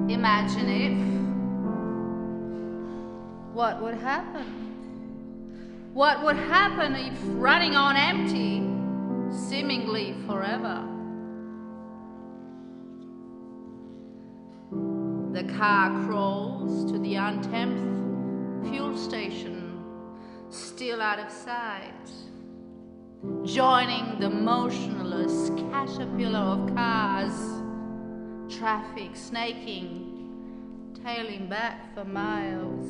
Imagine if. What would happen? What would happen if running on empty, seemingly forever? The car crawls to the untapped fuel station, still out of sight, joining the motionless caterpillar of cars, traffic snaking, tailing back for miles.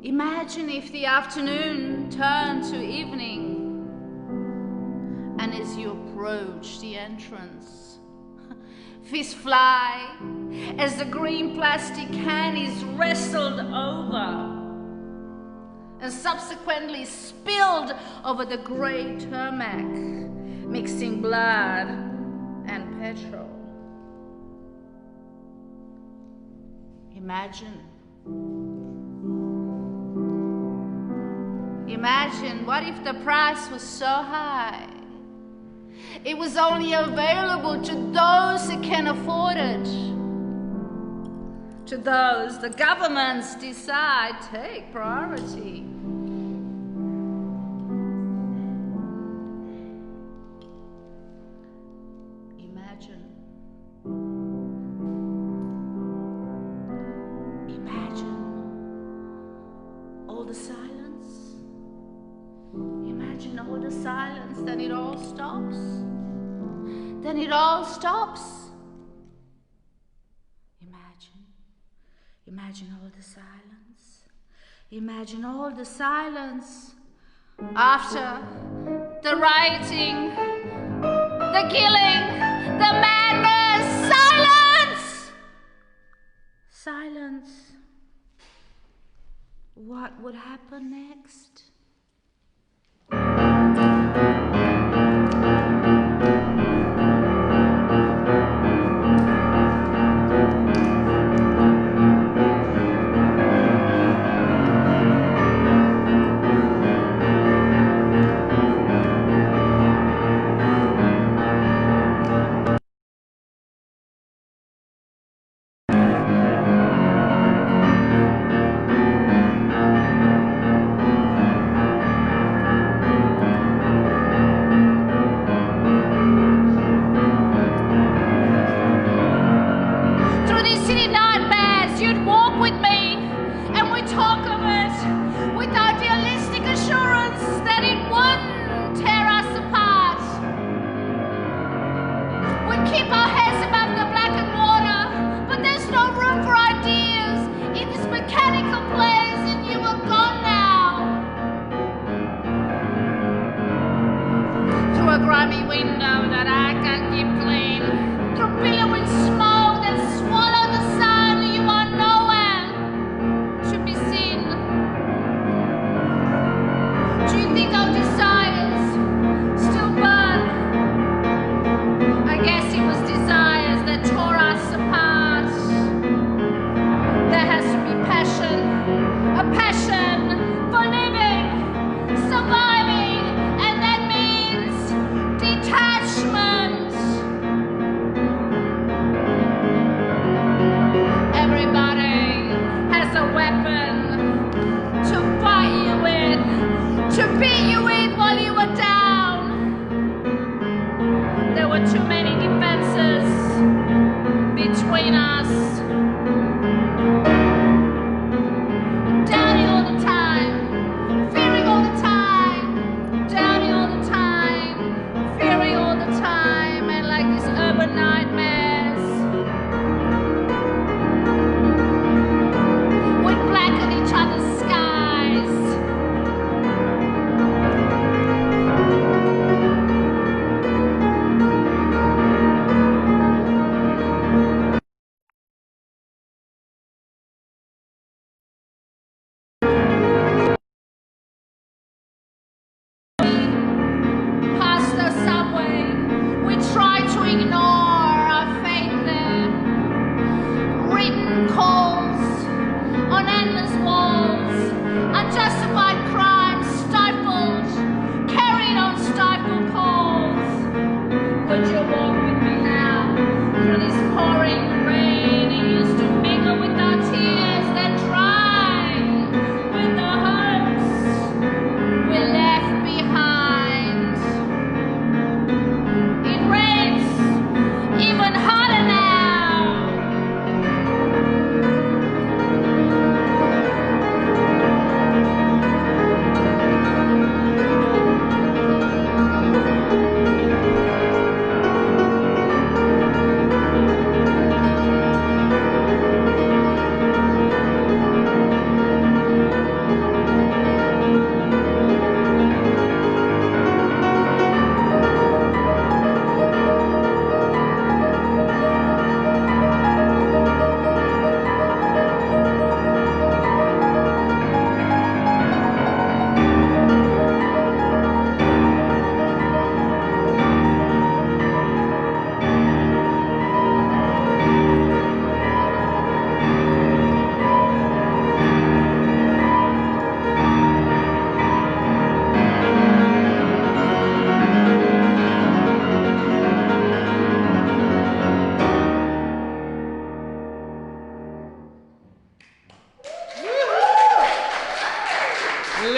Imagine if the afternoon turned to evening, and as you approach the entrance, fists fly as the green plastic can is wrestled over and subsequently spilled over the grey tarmac, mixing blood and petrol. Imagine what if the price was so high it was only available to those who can afford it. To those the governments decide take priority. Imagine all the silence. Imagine all the silence, then it all stops. Then it all stops. Imagine all the silence. Imagine all the silence after the rioting, the killing, the madness. Silence! Silence. What would happen next?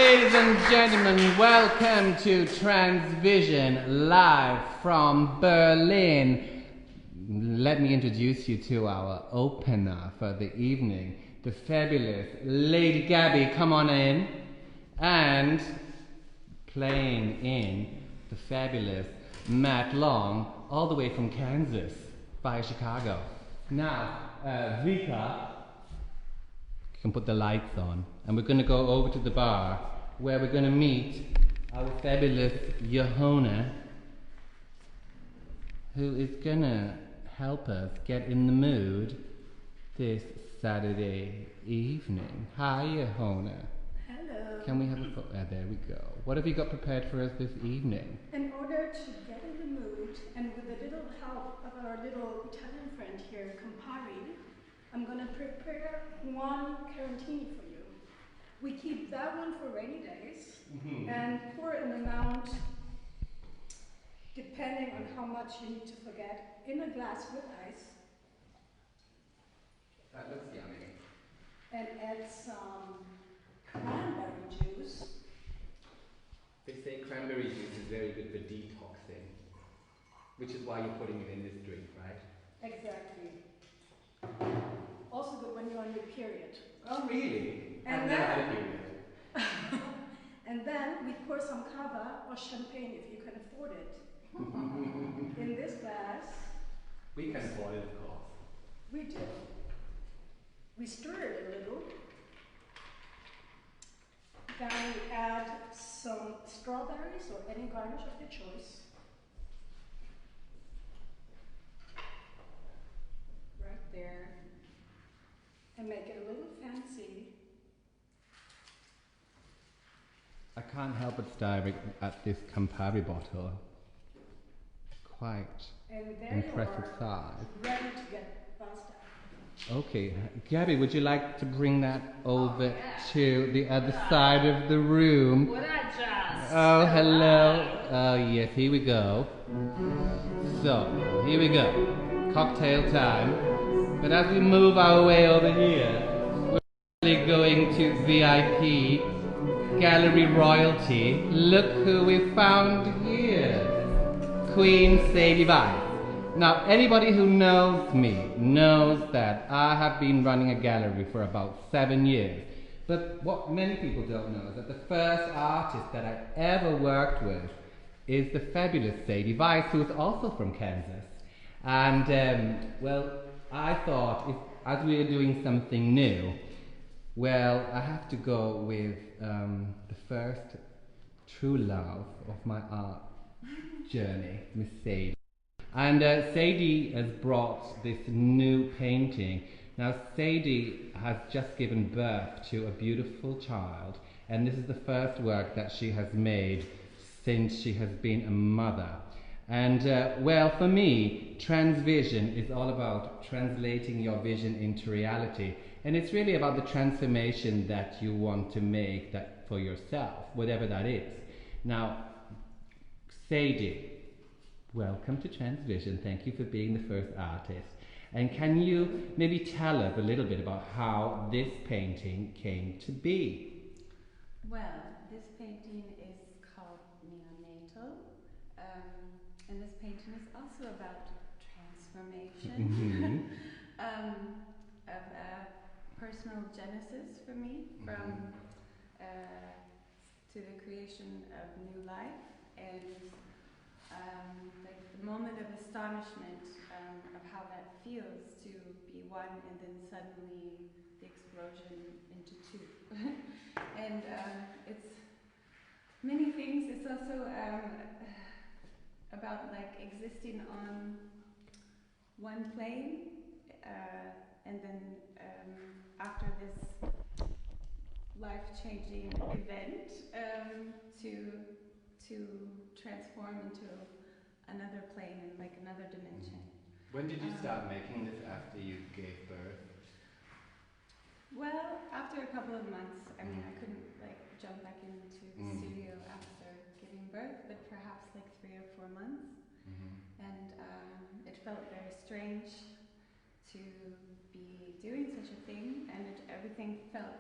Ladies and gentlemen, welcome to TransVision, live from Berlin. Let me introduce you to our opener for the evening, the fabulous Lady Gaby, come on in. And playing in the fabulous Matt Long, all the way from Kansas, via Chicago. Now, Vika, you can put the lights on, and we're going to go over to the bar where we're going to meet our fabulous Johanna, who is going to help us get in the mood this Saturday evening. Hi, Johanna. Hello. Can we have a photo? There we go. What have you got prepared for us this evening? In order to get in the mood, and with a little help of our little Italian friend here, Campari, I'm going to prepare one carantini for you. We keep that one for rainy days and pour an amount, depending on how much you need to forget, in a glass with ice. That looks yummy. And add some cranberry juice. They say cranberry juice is very good for detoxing, which is why you're putting it in this drink, right? Exactly. Also good when you're on your period. Oh, really? And I've never had a period. And then we pour some cava or champagne if you can afford it. In this glass. We can afford it, of course. We do. We stir it a little. Then we add some strawberries or any garnish of your choice. Right there. And make it a little fancy. I can't help but stare at this Campari bottle. Quite impressive size. Ready to get pasta. Okay, Gaby, would you like to bring that over to the other side of the room? Would I just? Oh, hello. Oh, yes, here we go. So, here we go. Cocktail time. But as we move our way over here, we're actually going to VIP Gallery Royalty. Look who we found here. Queen Sadie Weis. Now, anybody who knows me knows that I have been running a gallery for about 7 years. But what many people don't know is that the first artist that I ever worked with is the fabulous Sadie Weis, who is also from Kansas. And, well, I thought, as we are doing something new, well, I have to go with the first true love of my art journey, Miss Sadie. And Sadie has brought this new painting. Now, Sadie has just given birth to a beautiful child, and this is the first work that she has made since she has been a mother. And, well, for me, TransVision is all about translating your vision into reality. And it's really about the transformation that you want to make that for yourself, whatever that is. Now, Sadie, welcome to TransVision. Thank you for being the first artist. And can you maybe tell us a little bit about how this painting came to be? Well, this painting is called Neonatal. And this painting is also about transformation of personal genesis for me, from to the creation of new life, and like the moment of astonishment of how that feels to be one and then suddenly the explosion into two. And it's many things. It's also about like existing on one plane and then after this life-changing event to transform into another plane and like another dimension. When did you start making this after you gave birth? Well, after a couple of months. I mean, I couldn't like jump back into the studio after giving birth, but perhaps like 3 or 4 months. And it felt very strange to be doing such a thing, and everything felt,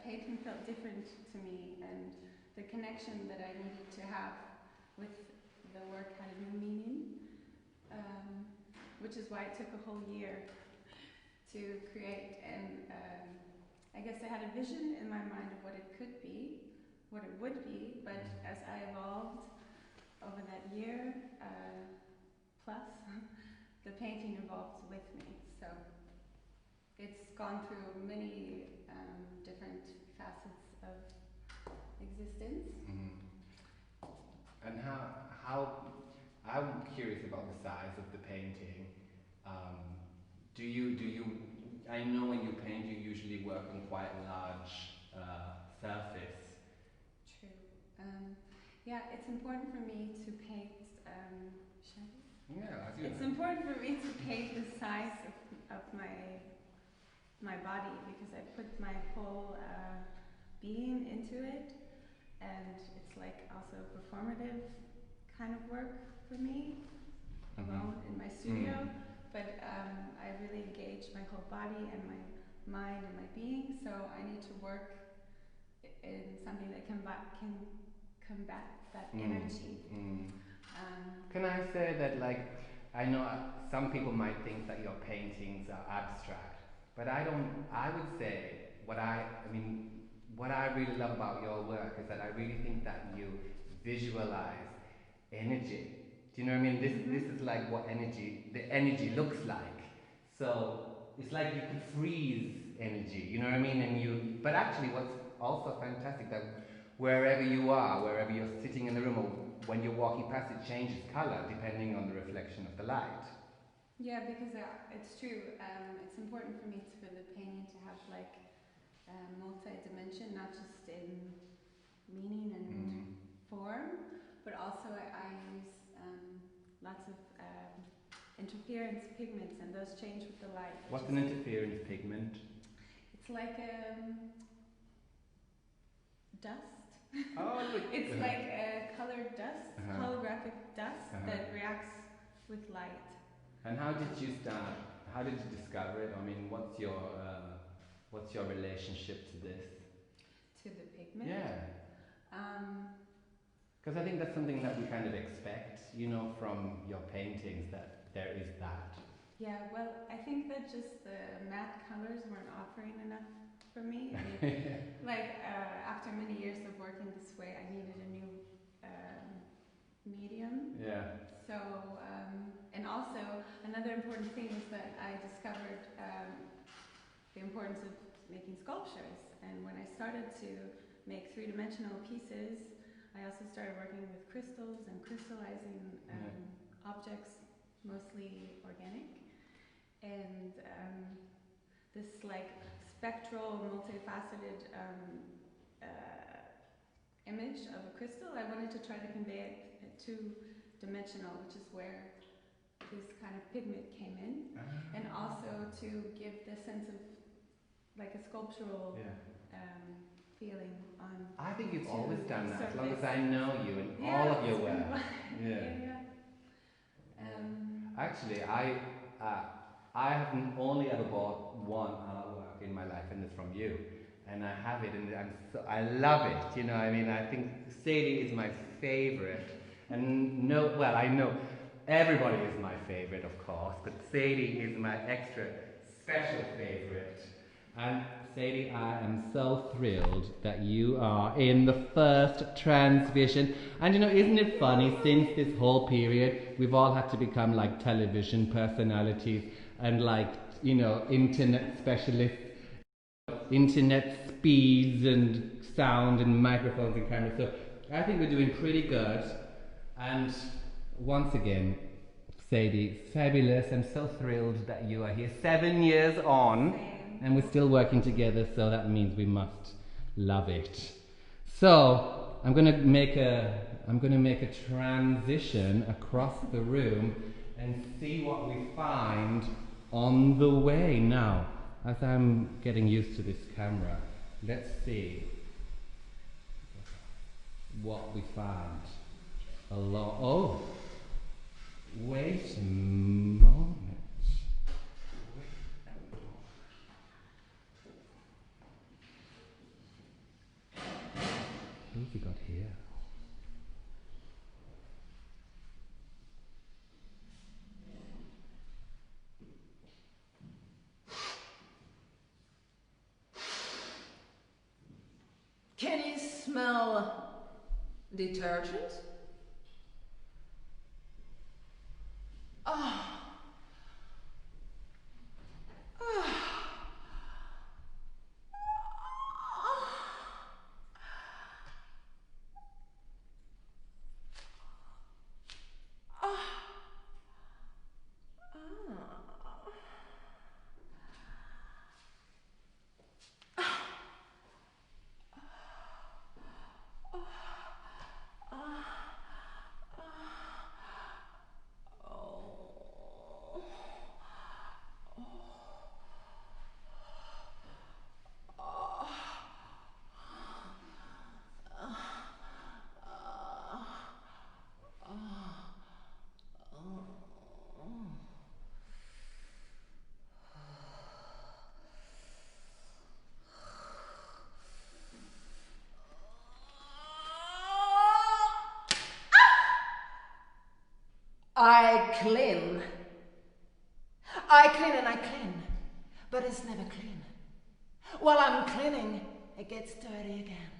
painting felt different to me, and connection that I needed to have with the work had a new meaning, which is why it took a whole year to create. And I guess I had a vision in my mind of what it could be, what it would be, but as I evolved over that year plus, the painting evolved with me. So it's gone through many different facets of existence. And how I'm curious about the size of the painting. Do you? I know when you paint, you usually work on quite a large surface. True. Yeah, it's important for me to paint. Yeah, I do. It's important for me to paint the size of my body, because I put my whole being into it, and it's like also performative kind of work for me, alone in my studio. But I really engage my whole body and my mind and my being, so I need to work in something that can combat that energy. Can I say that, like, I know some people might think that your paintings are abstract, but I don't. I would say what I really love about your work is that I really think that you visualize energy. Do you know what I mean? This is like what the energy looks like. So it's like you can freeze energy, you know what I mean? But actually what's also fantastic, that wherever you are, wherever you're sitting in the room, or when you're walking past, it changes color depending on the reflection of the light. Yeah, because it's true. It's important for me for the painting to have like multi-dimension, not just in meaning and form, but also I use lots of interference pigments, and those change with the light. What's an interference pigment? It's like dust. Oh, look. It's like a colored dust, holographic dust that reacts with light. And how did you start? How did you discover it? I mean, what's your relationship to this? To the pigment? Yeah. Because I think that's something that we kind of expect, from your paintings, that there is that. Yeah, well, I think that just the matte colors weren't offering enough for me. I mean, after many years of working this way, I needed a new medium. Yeah. So, and also another important thing is that I discovered the importance of making sculptures. And when I started to make three-dimensional pieces, I also started working with crystals and crystallizing objects, mostly organic. And this like spectral, multifaceted image of a crystal, I wanted to try to convey it two-dimensional, which is where this kind of pigment came in, and also to give the sense of like a sculptural feeling on. I think you've always done that, as long as I know you and all of your work. Actually, I have only ever bought one artwork in my life, and it's from you. And I have it, and I love it. I think Sadie is my favorite. And I know everybody is my favorite, of course, but Sadie is my extra special favorite. And Sadie, I am so thrilled that you are in the first TransVision. And isn't it funny, since this whole period, we've all had to become like television personalities and internet specialists, internet speeds and sound and microphones and cameras. So I think we're doing pretty good. And once again, Sadie, fabulous. I'm so thrilled that you are here 7 years on. And we're still working together, so that means we must love it. So I'm gonna make a transition across the room and see what we find on the way. Now, as I'm getting used to this camera, let's see what we find. Oh, wait a moment. have we got here? Can you smell detergent? Ah. I clean. I clean and I clean, but it's never clean. While I'm cleaning, it gets dirty again.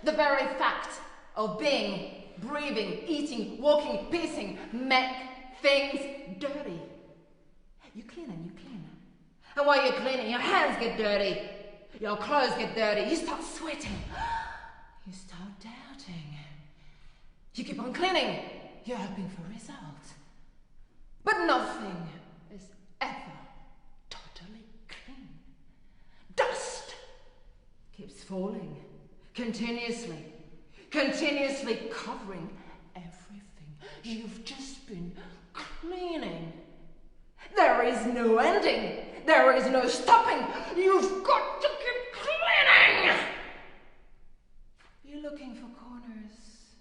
The very fact of being, breathing, eating, walking, pissing, make things dirty. You clean and you clean. And while you're cleaning, your hands get dirty. Your clothes get dirty. You start sweating. You start doubting. You keep on cleaning. You're hoping for results. But nothing is ever totally clean. Dust keeps falling continuously covering everything you've just been cleaning. There is no ending. There is no stopping. You've got to keep cleaning. You're looking for corners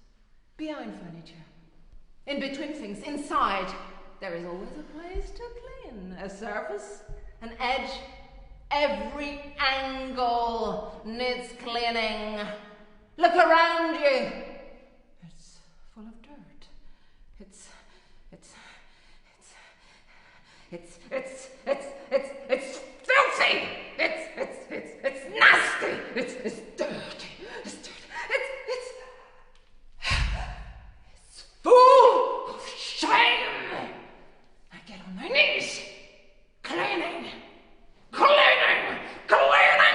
behind furniture, in between things, inside. There is always a place to clean. A surface, an edge. Every angle needs cleaning. Look around you. It's full of dirt. It's filthy. It's nasty. It's dirty. It's full of shame. I get on my knees, cleaning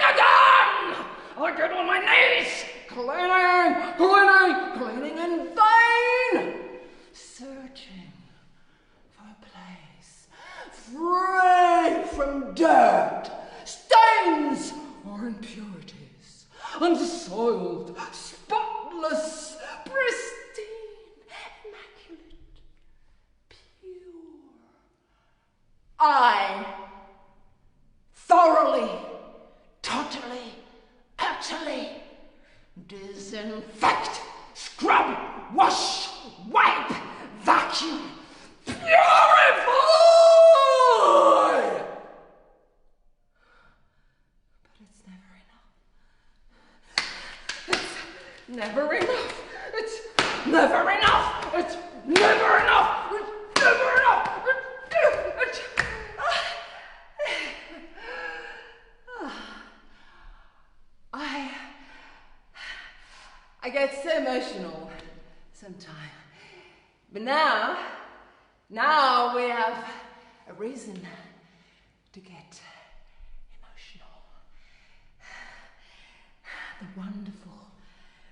again. I get on my knees, cleaning in vain, searching for a place free from dirt, stains, or impurities, unsoiled, spotless, pristine, immaculate, pure. I thoroughly, totally, utterly disinfect, scrub, wash, wipe, vacuum, purify! But it's never enough. It's never enough. It's never enough. It's never enough. It's never enough. I get so emotional sometimes. But now we have a reason to get emotional. The wonderful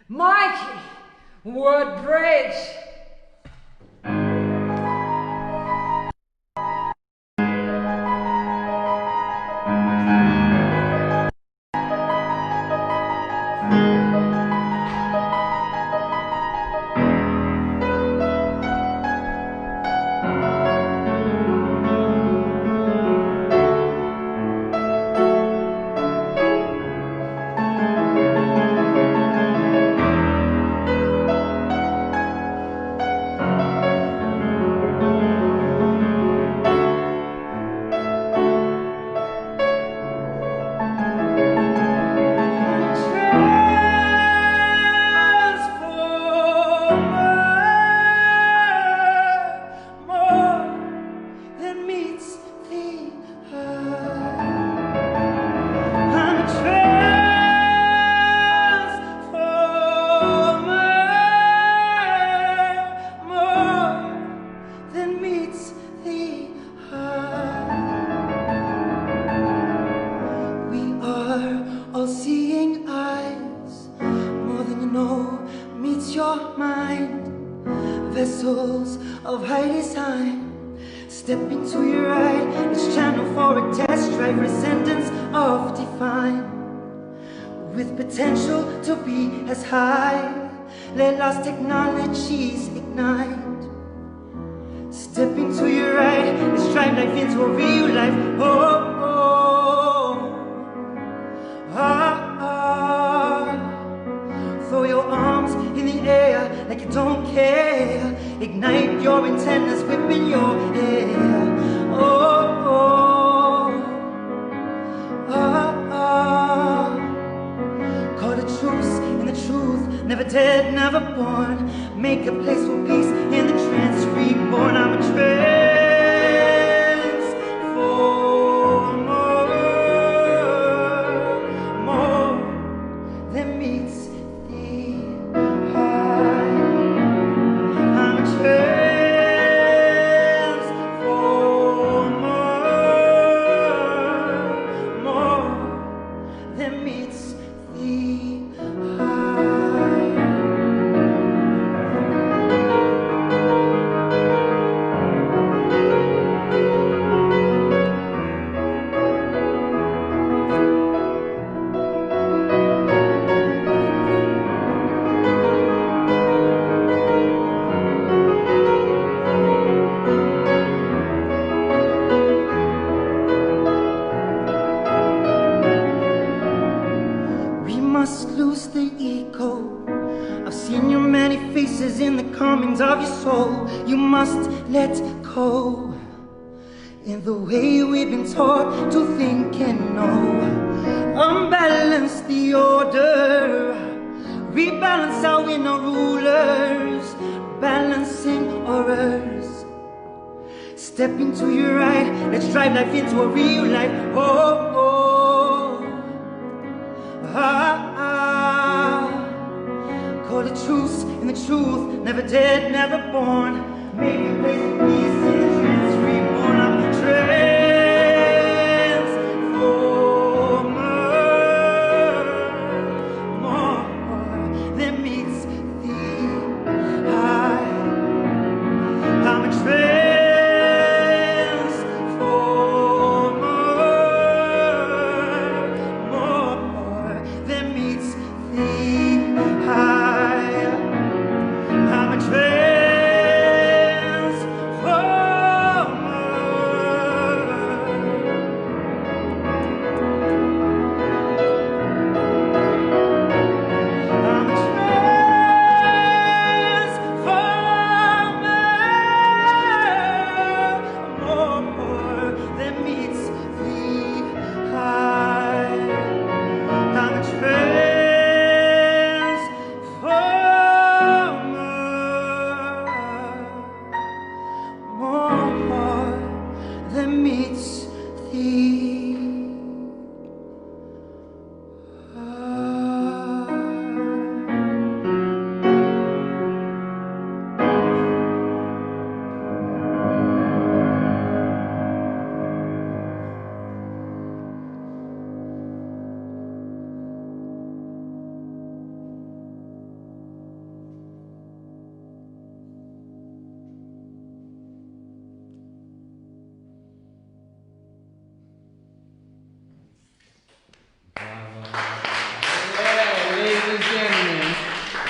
Mikey Woodbridge. vessels of high design. Step into your ride, let's channel for a test drive for a sentence of define. With potential to be as high, let lost technologies ignite. Step into your ride, let's drive life into a real life. Oh, oh, ah, ah. Throw your arms in the air like you don't care. Ignite your antennas, whipping your hair. Oh, oh, ah, ah. Call the truth and the truth, never dead, never born. Make a place for peace in the trance reborn. I'm a transformer, more than meets the eye. I'm a transformer, more than meets the eye. We must lose the ego. I've seen your many faces in the comings of your soul. You must let go. In the way we've been taught to think and know. Unbalance the order. Rebalance our inner rulers. Balancing horrors. Step into your ride. Let's drive life into a real life. Oh, oh. Ah, ah. Call the truth and the truth, never dead, never born. Make a place of peace in the trance reborn. I'm a transformer, more than meets the eye. I'm a transformer, more than meets the eye. I'm a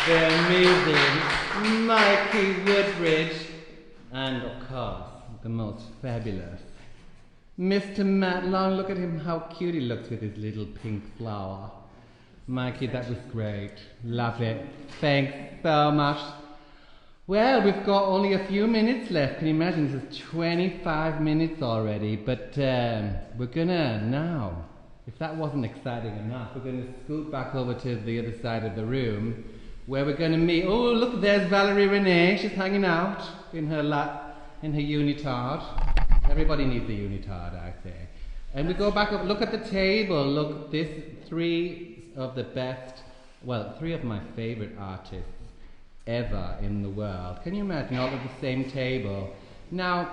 the amazing Mikey Woodbridge, and of course, the most fabulous Mr. Matt Long. Look at him, how cute he looks with his little pink flower. Mikey, that was great. Love it. Thanks so much. Well, we've got only a few minutes left. Can you imagine? This is 25 minutes already. But we're gonna now, if that wasn't exciting enough, we're gonna scoot back over to the other side of the room where we're gonna meet. Oh, look, there's Valerie Renay. She's hanging out in her unitard. Everybody needs a unitard, I say. And we go back up, look at the table. Look, this three of my favorite artists ever in the world. Can you imagine all at the same table? Now,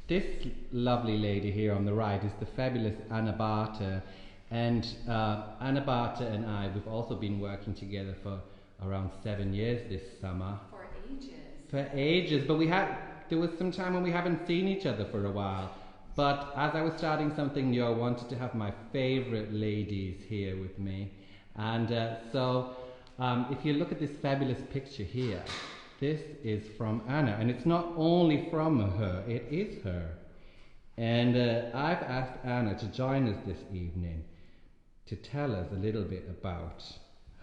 this lovely lady here on the right is the fabulous Barter. And Barter and I, we've also been working together for around 7 years this summer. For ages. For ages, but there was some time when we haven't seen each other for a while. But as I was starting something new, I wanted to have my favourite ladies here with me. And so if you look at this fabulous picture here, this is from Anna. And it's not only from her, it is her. And I've asked Anna to join us this evening to tell us a little bit about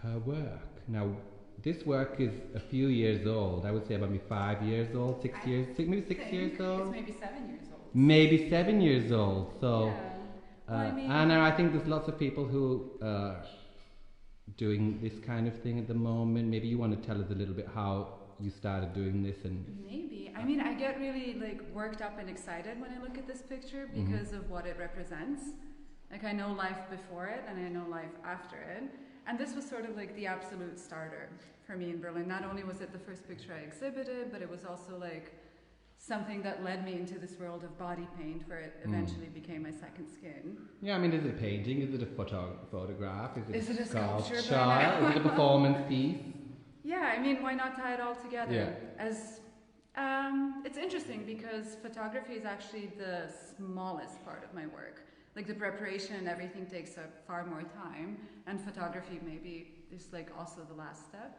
her work. Now, this work is a few years old. I would say about maybe 5 years old, maybe 6 years old. It's maybe 7 years old. Maybe 7 years old. So, yeah. Well, Anna, I think there's lots of people who are doing this kind of thing at the moment. Maybe you want to tell us a little bit how you started doing this and. Maybe. I mean, I get really worked up and excited when I look at this picture because of what it represents. Like, I know life before it and I know life after it. And this was sort of like the absolute starter for me in Berlin. Not only was it the first picture I exhibited, but it was also like something that led me into this world of body paint, where it eventually became my second skin. Yeah, I mean, is it a painting? Is it a photograph? Is it a sculpture? Is it a performance piece? Yeah, I mean, why not tie it all together? Yeah. As it's interesting because photography is actually the smallest part of my work. Like, the preparation and everything takes up far more time, and photography maybe is also the last step.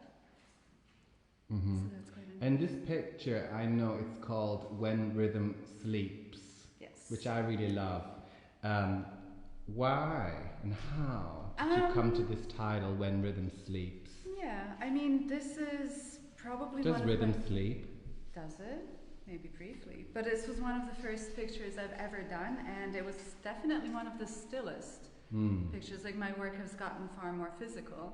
Mm-hmm. So that's quite interesting. And this picture, I know it's called When Rhythm Sleeps, Yes. which I really love. Why and how did you come to this title, When Rhythm Sleeps? Yeah, I mean, this is probably Does one of rhythm my... sleep? Does it? Maybe briefly. But this was one of the first pictures I've ever done, and it was definitely one of the stillest pictures. Like, my work has gotten far more physical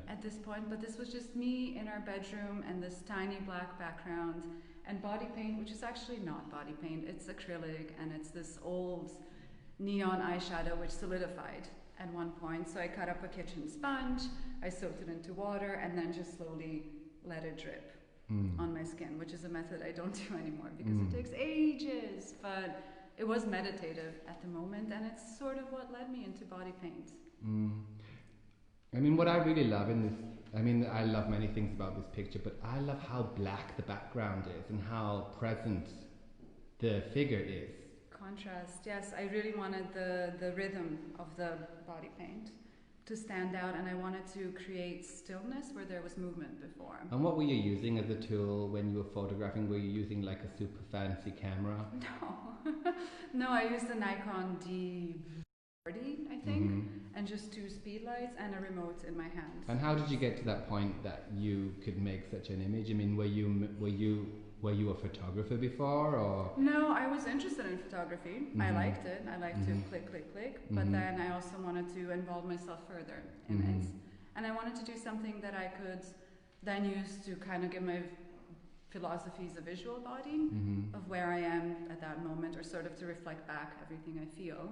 at this point, but this was just me in our bedroom and this tiny black background and body paint, which is actually not body paint, it's acrylic, and it's this old neon eyeshadow which solidified at one point. So I cut up a kitchen sponge, I soaked it into water, and then just slowly let it drip on my skin, which is a method I don't do anymore because it takes ages, but it was meditative at the moment, and it's sort of what led me into body paint. I mean, what I really love in this, I mean, I love many things about this picture, but I love how black the background is and how present the figure is. Contrast, yes. I really wanted the rhythm of the body paint to stand out, and I wanted to create stillness where there was movement before. And what were you using as a tool when you were photographing? Were you using like a super fancy camera? No. No, I used the Nikon D40, I think, and just 2 speed lights and a remote in my hand. And how did you get to that point that you could make such an image? I mean, were you a photographer before, or? No, I was interested in photography. I liked it. I liked to click, click, click. But then I also wanted to involve myself further in it. And I wanted to do something that I could then use to kind of give my philosophies a visual body of where I am at that moment, or sort of to reflect back everything I feel.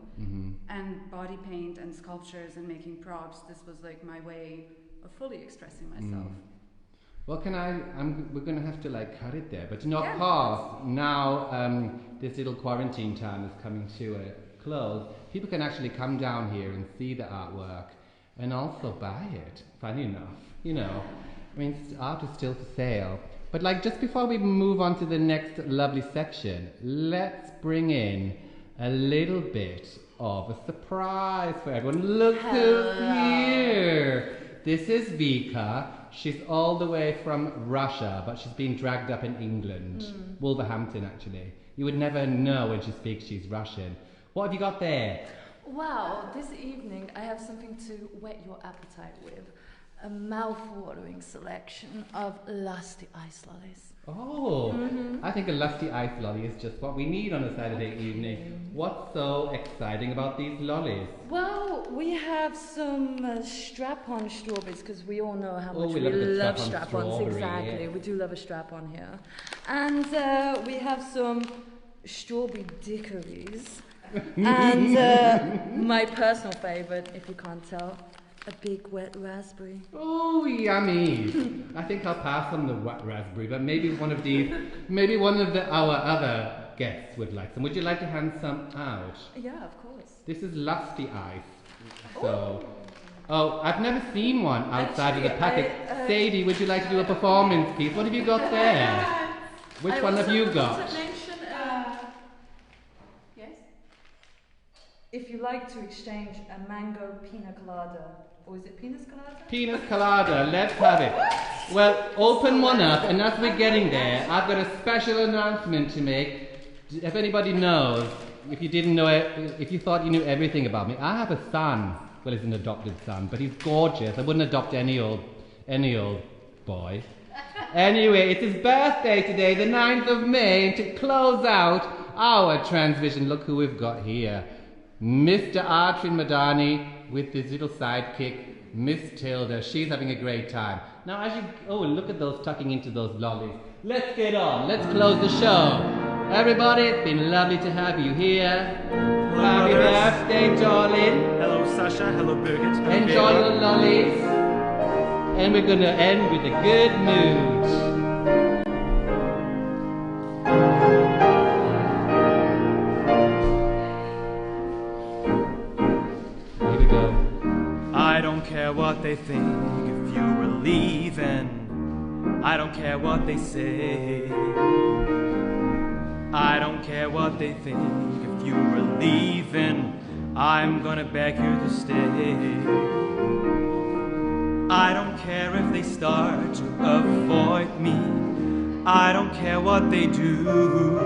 And body paint and sculptures and making props, this was like my way of fully expressing myself. Well, we're going to have to cut it there. But of course, now this little quarantine time is coming to a close. People can actually come down here and see the artwork and also buy it. Funny enough, I mean, art is still for sale. But just before we move on to the next lovely section, let's bring in a little bit of a surprise for everyone. Look who's here. This is Vika. She's all the way from Russia, but she's being dragged up in England. Wolverhampton, actually. You would never know when she speaks she's Russian. What have you got there? Wow, this evening I have something to whet your appetite with. A mouth-watering selection of Lusty Ice lollies. Oh, I think a Lusty Ice lolly is just what we need on a Saturday evening. What's so exciting about these lollies? Well, we have some strap-on strawberries, because we all know how much we love strap-on strap-ons. strawberry, Exactly, yeah. we do love a strap-on here. And we have some strawberry dickories. And my personal favourite, if you can't tell, a big wet raspberry. Oh, yummy. I think I'll pass on the wet raspberry, but maybe one of our other guests would like some. Would you like to hand some out? Yeah, of course. This is Lusty Ice. So, I've never seen one outside of the packet. Sadie, would you like to do a performance piece? What have you got there? Which one have you got? Mention, Yes? if you like to exchange a mango pina colada, or is it pina colada? Pina colada, let's have it. Well, open one up, and as we're getting there, I've got a special announcement to make. If anybody knows, if you didn't know it, if you thought you knew everything about me, I have a son. Well, he's an adopted son, but he's gorgeous. I wouldn't adopt any old boy. Anyway, it's his birthday today, the 9th of May, and to close out our TransVision, look who we've got here. Mr. Atrin Madani with his little sidekick, Miss Tilda. She's having a great time. Now, as you... Oh, look at those tucking into those lollies. Let's get on. Let's close the show. Everybody, it's been lovely to have you here. Hello, Happy brothers. birthday, darling. Hello, Sasha. Hello, Birgit. Hello, Enjoy Gaby. your lollies. And we're going to end with a good mood. Here we go. I don't care what they think if you were leaving. I don't care what they say. I don't care what they think if you were leaving. I'm gonna beg you to stay. I don't care if they start to avoid me. I don't care what they do.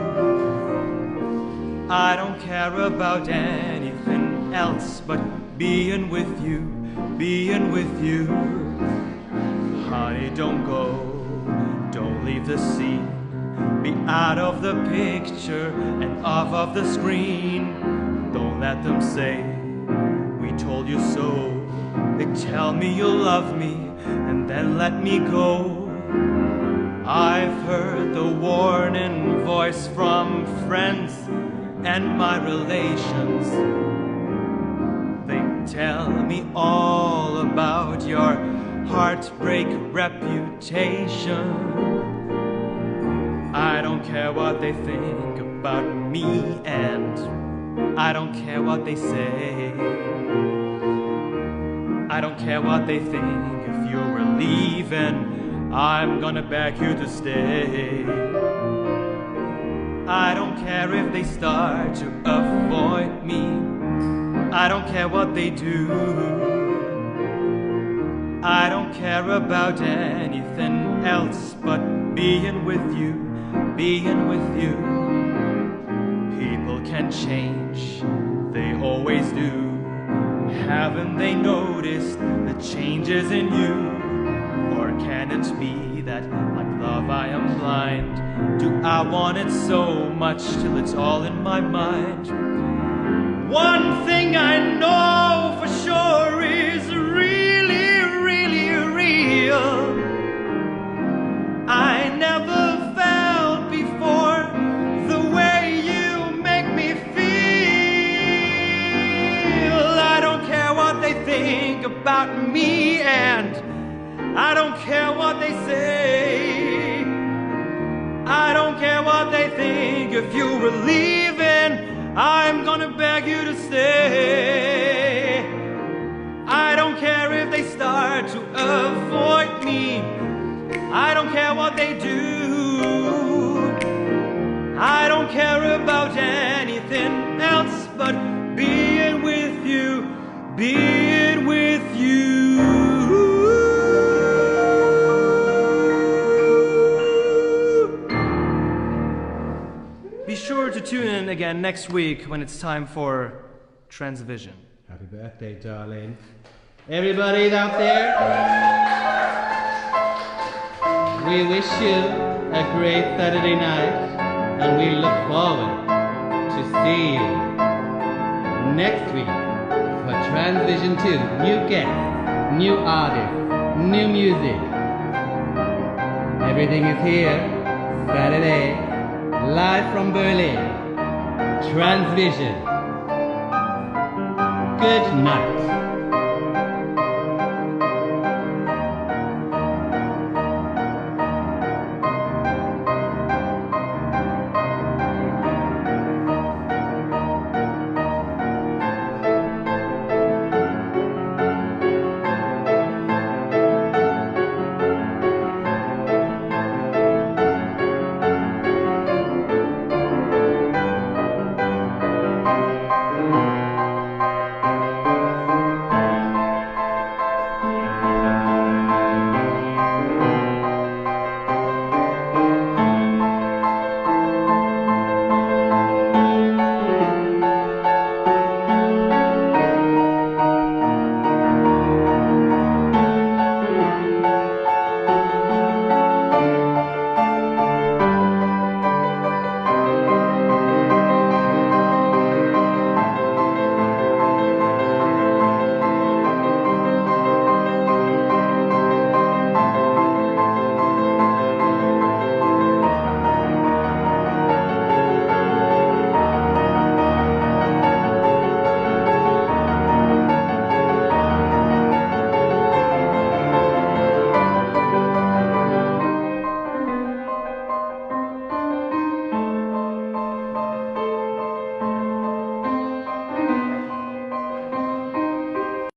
I don't care about anything else but being with you, being with you. Honey, don't go, don't leave the scene. Be out of the picture and off of the screen. Don't let them say, we told you so. They tell me you'll love me and then let me go. I've heard the warning voice from friends and my relations. They tell me all about your heartbreak reputation. I don't care what they think about me, and I don't care what they say. I don't care what they think if you were leaving. I'm gonna beg you to stay. I don't care if they start to avoid me. I don't care what they do. I don't care about anything else but being with you, being with you. People can change, they always do. Haven't they noticed the changes in you? Or can it be that, like love, I am blind? Do I want it so much till it's all in my mind? One thing I know for sure is really, really real. I never felt before the way you make me feel. I don't care what they think about me, and I don't care what they say. I don't care what they think if you were leaving. I'm gonna beg you to stay. I don't care if they start to avoid me. I don't care what they do. I don't care about anything else but being with you, being with you. Be sure to tune in again next week when it's time for TransVision. Happy birthday, darling. Everybody out there, we wish you a great Saturday night, and we look forward to see you next week for TransVision 2. New guests, new artists, new music. Everything is here, Saturday, live from Berlin. TransVision. Good night.